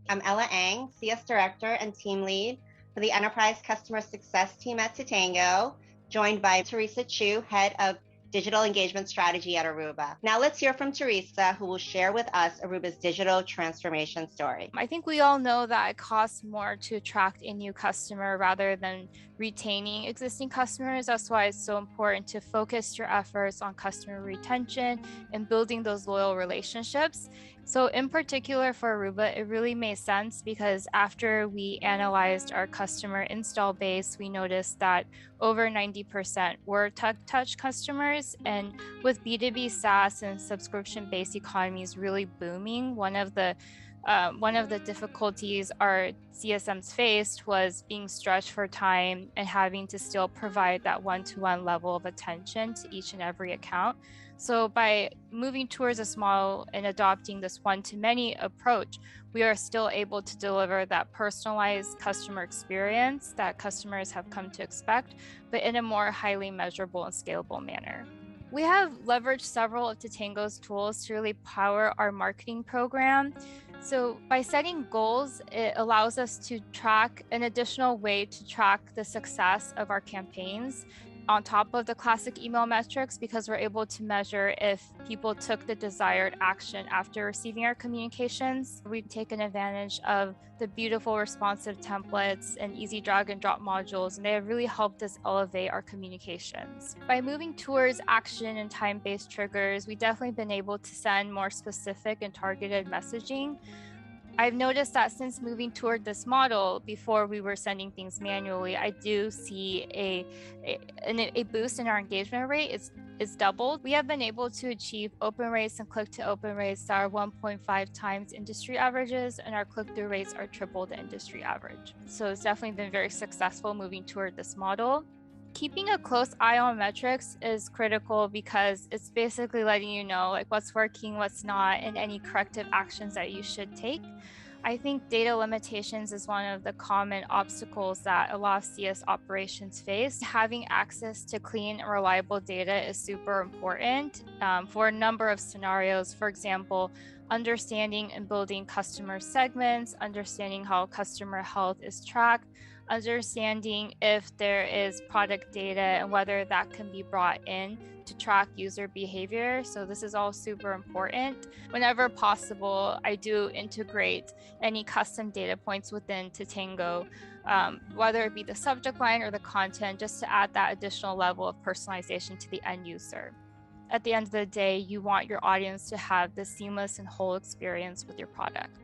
I'm Ella Ang, CS Director and Team Lead for the Enterprise Customer Success Team at Tatango, joined by Teresa Chu, Head of Digital Engagement Strategy at Aruba. Now let's hear from Teresa, who will share with us Aruba's digital transformation story. I think we all know that it costs more to attract a new customer rather than retaining existing customers. That's why it's so important to focus your efforts on customer retention and building those loyal relationships. So in particular for Aruba, it really made sense because after we analyzed our customer install base, we noticed that over 90% were touch customers. And with B2B SaaS and subscription-based economies really booming, one of the difficulties our CSMs faced was being stretched for time and having to still provide that one-to-one level of attention to each and every account. So by moving towards this model and adopting this one-to-many approach, we are still able to deliver that personalized customer experience that customers have come to expect, but in a more highly measurable and scalable manner. We have leveraged several of Tatango's tools to really power our marketing program. So by setting goals, it allows us to track an additional way to track the success of our campaigns on top of the classic email metrics, because we're able to measure if people took the desired action after receiving our communications. We've taken advantage of the beautiful responsive templates and easy drag and drop modules, and they have really helped us elevate our communications. By moving towards action and time-based triggers, we've definitely been able to send more specific and targeted messaging. I've noticed that since moving toward this model, before we were sending things manually, I do see a boost in our engagement rate. It's doubled. We have been able to achieve open rates and click-to-open rates that are 1.5 times industry averages, and our click-through rates are triple the industry average. So it's definitely been very successful moving toward this model. Keeping a close eye on metrics is critical because it's basically letting you know like what's working, what's not, and any corrective actions that you should take. I think data limitations is one of the common obstacles that a lot of CS operations face. Having access to clean and reliable data is super important for a number of scenarios. For example, understanding and building customer segments, understanding how customer health is tracked, understanding if there is product data and whether that can be brought in to track user behavior. So this is all super important. Whenever possible, I do integrate any custom data points within Tatango, whether it be the subject line or the content, just to add that additional level of personalization to the end user. At the end of the day, you want your audience to have the seamless and whole experience with your product.